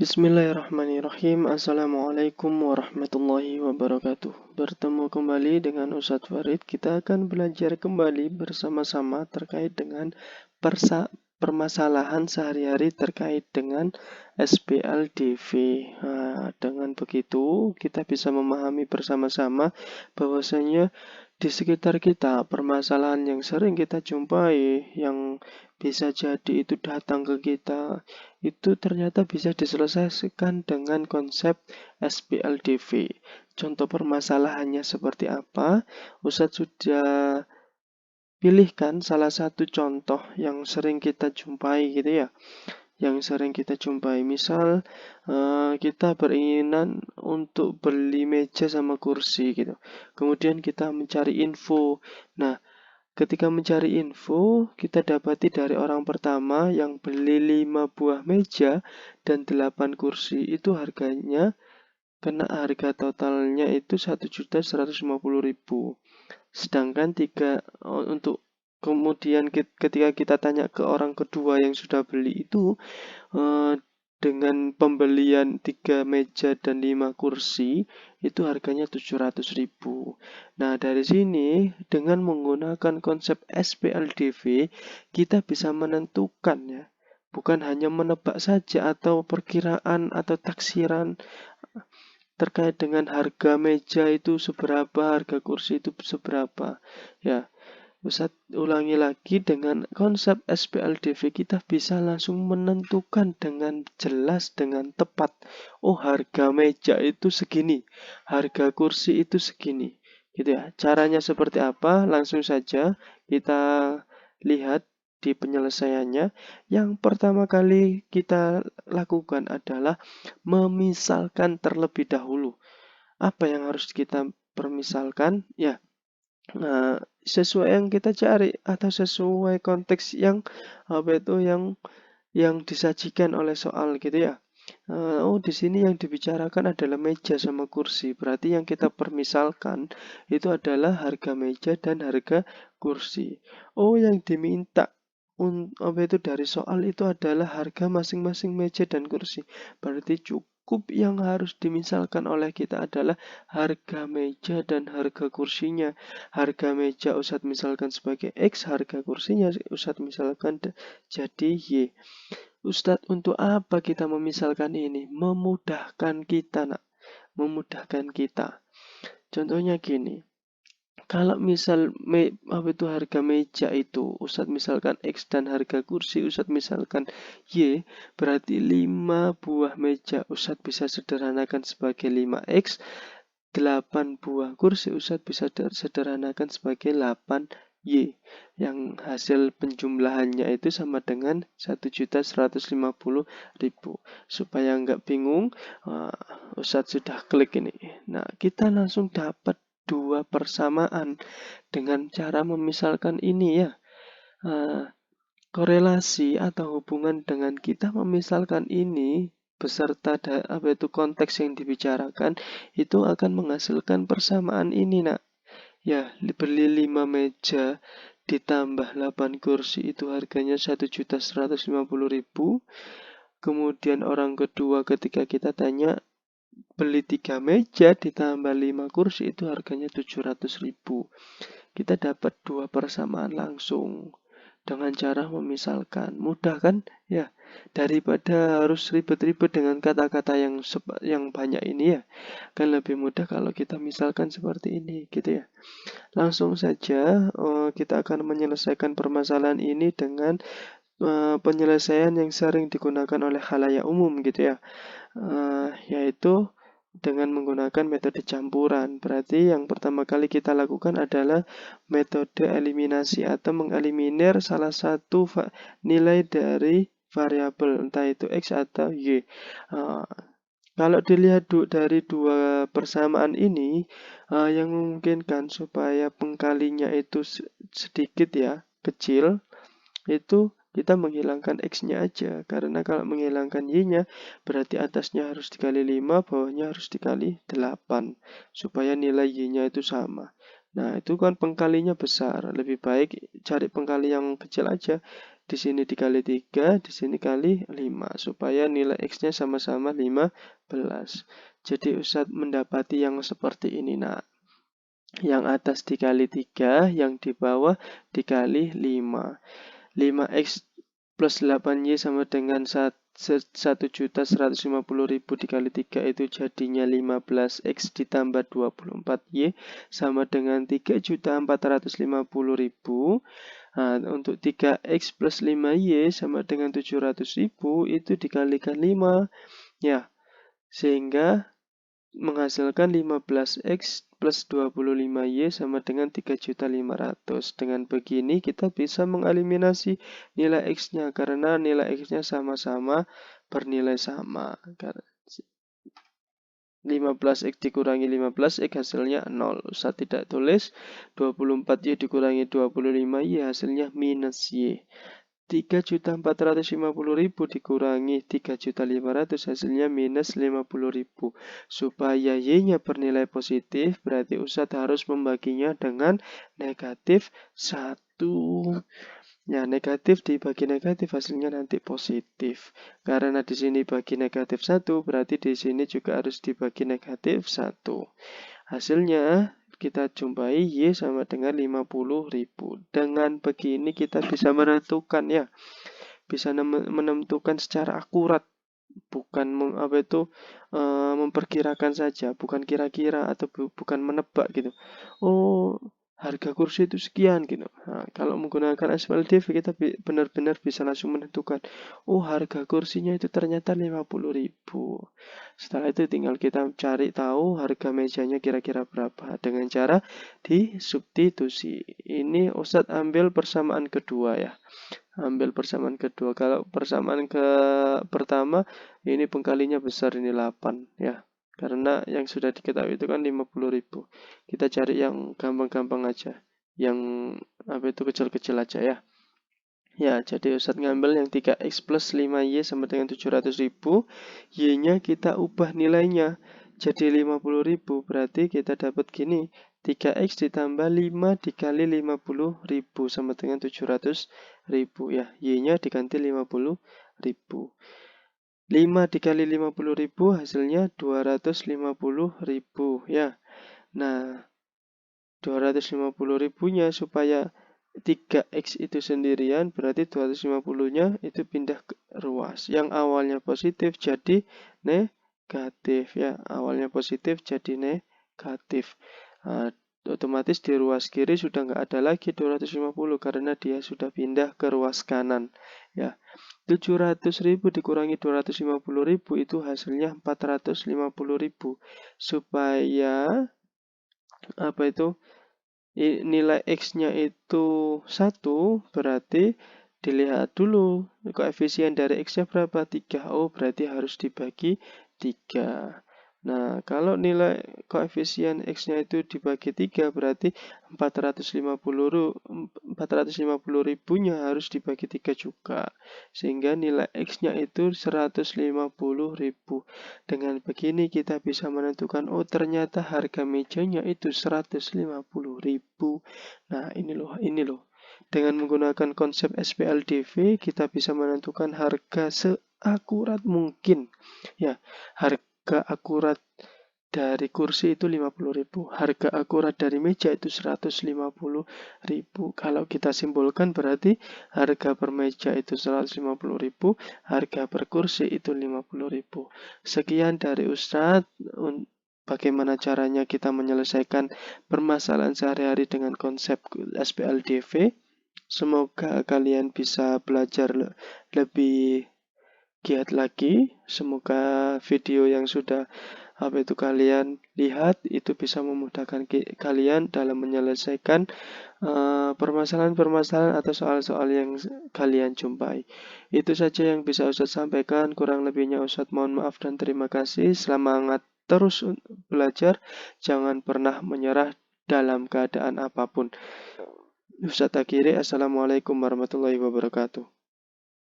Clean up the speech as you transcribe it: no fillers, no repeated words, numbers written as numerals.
Bismillahirrahmanirrahim. Assalamualaikum warahmatullahi wabarakatuh. Bertemu kembali dengan Ustadz Farid. Kita akan belajar kembali bersama-sama terkait dengan permasalahan sehari-hari terkait dengan SPLDV. Nah, dengan begitu kita bisa memahami bersama-sama bahwasanya di sekitar kita permasalahan yang sering kita jumpai, yang bisa jadi itu datang ke kita, itu ternyata bisa diselesaikan dengan konsep SPLDV. Contoh permasalahannya seperti apa? Ustadz sudah pilihkan salah satu contoh yang sering kita jumpai gitu ya. Yang sering kita jumpai, misal kita beringinan untuk beli meja sama kursi gitu. Kemudian kita mencari info. Nah, ketika mencari info, kita dapati dari orang pertama yang beli 5 buah meja dan 8 kursi, itu harganya kena harga totalnya itu 1.150.000. Sedangkan untuk kemudian ketika kita tanya ke orang kedua yang sudah beli itu, dengan pembelian 3 meja dan 5 kursi itu harganya 700.000. Nah, dari sini dengan menggunakan konsep SPLDV kita bisa menentukan ya, bukan hanya menebak saja atau perkiraan atau taksiran terkait dengan harga meja itu seberapa, harga kursi itu seberapa. Ya, Ustadz ulangi lagi, dengan konsep SPLDV kita bisa langsung menentukan dengan jelas, dengan tepat. Oh, harga meja itu segini, harga kursi itu segini. Gitu ya. Caranya seperti apa? Langsung saja kita lihat di penyelesaiannya. Yang pertama kali kita lakukan adalah memisalkan terlebih dahulu. Apa yang harus kita permisalkan? Ya, nah, sesuai yang kita cari atau sesuai konteks yang yang disajikan oleh soal gitu ya. Oh, di sini yang dibicarakan adalah meja sama kursi. Berarti yang kita permisalkan itu adalah harga meja dan harga kursi. Oh, yang diminta dari soal itu adalah harga masing-masing meja dan kursi. Berarti cukup yang harus dimisalkan oleh kita adalah harga meja dan harga kursinya. Harga meja Ustadz misalkan sebagai X, harga kursinya Ustadz misalkan jadi Y. Ustadz, untuk apa kita memisalkan ini? Memudahkan kita, nak. Memudahkan kita. Contohnya gini. Kalau misal harga meja itu Ustadz misalkan X dan harga kursi Ustadz misalkan Y, berarti 5 buah meja Ustadz bisa sederhanakan sebagai 5X, 8 buah kursi Ustadz bisa sederhanakan sebagai 8Y, yang hasil penjumlahannya itu sama dengan 1.150.000. Supaya nggak bingung, Ustadz sudah klik ini. Nah, kita langsung dapat dua persamaan dengan cara memisalkan ini ya. Korelasi atau hubungan dengan kita memisalkan ini beserta konteks yang dibicarakan itu akan menghasilkan persamaan ini, nak. Ya, beli 5 meja ditambah 8 kursi itu harganya 1.150.000. Kemudian orang kedua ketika kita tanya beli 3 meja ditambah 5 kursi itu harganya 700.000. Kita dapat dua persamaan langsung dengan cara memisalkan. Mudah kan? Ya, daripada harus ribet-ribet dengan kata-kata yang banyak ini ya. Kan lebih mudah kalau kita misalkan seperti ini gitu ya. Langsung saja kita akan menyelesaikan permasalahan ini dengan penyelesaian yang sering digunakan oleh khalayak umum gitu ya. Yaitu dengan menggunakan metode campuran. Berarti yang pertama kali kita lakukan adalah metode eliminasi atau mengeliminir salah satu nilai dari variabel, entah itu X atau Y. Kalau dilihat dari dua persamaan ini, yang memungkinkan supaya pengkalinya itu sedikit ya, kecil, itu kita menghilangkan X-nya aja. Karena kalau menghilangkan Y-nya, berarti atasnya harus dikali 5, bawahnya harus dikali 8. Supaya nilai Y-nya itu sama. Nah, itu kan pengkalinya besar. Lebih baik cari pengkali yang kecil aja. di sini dikali 3, di sini kali 5, supaya nilai X-nya sama-sama 15. Jadi Ustadz mendapati yang seperti ini, nak. Yang atas dikali 3, yang di bawah dikali 5. 5X plus 8Y sama dengan 1.150.000 dikali 3 itu jadinya 15X ditambah 24Y sama dengan 3.450.000. Nah, untuk 3X plus 5Y sama dengan 700.000 itu dikalikan 5. Ya, sehingga menghasilkan 15X plus 25Y sama dengan 3.500.000. Dengan begini kita bisa mengeliminasi nilai X-nya karena nilai X-nya sama-sama bernilai sama. 15X dikurangi 15X hasilnya 0. Ustaz tidak tulis. 24Y dikurangi 25Y hasilnya minus Y. 3.450.000 dikurangi 3.500.000 hasilnya minus 50.000. Supaya Y-nya bernilai positif, berarti Ustadz harus membaginya dengan negatif 1. Ya, negatif dibagi negatif hasilnya nanti positif. Karena di sini bagi negatif 1, berarti di sini juga harus dibagi negatif 1. Hasilnya kita jumpai Y sama dengan 50.000. Dengan begini kita bisa menentukan, ya. Bisa menentukan secara akurat. Bukan memperkirakan saja, bukan kira-kira atau bukan menebak gitu. Oh, harga kursi itu sekian gitu. Nah, kalau menggunakan SPLDV kita benar-benar bisa langsung menentukan. Oh, harga kursinya itu ternyata 50.000. Setelah itu tinggal kita cari tahu harga mejanya kira-kira berapa dengan cara disubstitusi. Ini Ustadz ambil persamaan kedua, ya. Ambil persamaan kedua. Kalau persamaan pertama ini pengkalinya besar, ini 8, ya. Karena yang sudah diketahui itu kan 50.000. Kita cari yang gampang-gampang aja. Yang kecil-kecil aja, ya. Ya, jadi Ustadz ngambil yang 3X plus 5Y sama dengan 700.000. Y-nya kita ubah nilainya jadi 50.000. Berarti kita dapat gini. 3X ditambah 5 dikali 50.000 sama dengan 700.000, ya. Y-nya diganti 50.000. 5 dikali 50.000 hasilnya 250.000, ya. Nah, 250.000-nya supaya 3X itu sendirian, berarti 250-nya itu pindah ke ruas. Yang awalnya positif jadi negatif, ya. Awalnya positif jadi negatif. Nah, otomatis di ruas kiri sudah nggak ada lagi 250 karena dia sudah pindah ke ruas kanan, ya. 700.000 dikurangi 250.000 itu hasilnya 450.000. Supaya nilai X-nya itu 1, berarti dilihat dulu koefisien dari X-nya berapa, 3. Oh, berarti harus dibagi 3. Nah, kalau nilai koefisien X-nya itu dibagi 3, berarti 450.000-nya harus dibagi 3 juga. Sehingga nilai X-nya itu 150.000. Dengan begini kita bisa menentukan, oh ternyata harga mejanya itu 150.000. Nah, ini loh. Dengan menggunakan konsep SPLDV, kita bisa menentukan harga seakurat mungkin. Ya, harga akurat dari kursi itu 50.000. Harga akurat dari meja itu 150.000. Kalau kita simpulkan berarti harga per meja itu 150.000, harga per kursi itu 50.000. Sekian dari Ustadz. Bagaimana caranya kita menyelesaikan permasalahan sehari-hari dengan konsep SPLDV. Semoga kalian bisa belajar lebih giat lagi. Semoga video yang sudah kalian lihat itu bisa memudahkan kalian dalam menyelesaikan permasalahan-permasalahan atau soal-soal yang kalian jumpai. Itu saja yang bisa Ustadz sampaikan. Kurang lebihnya Ustadz mohon maaf dan terima kasih. Semangat terus belajar. Jangan pernah menyerah dalam keadaan apapun. Ustadz akhiri. Assalamualaikum warahmatullahi wabarakatuh.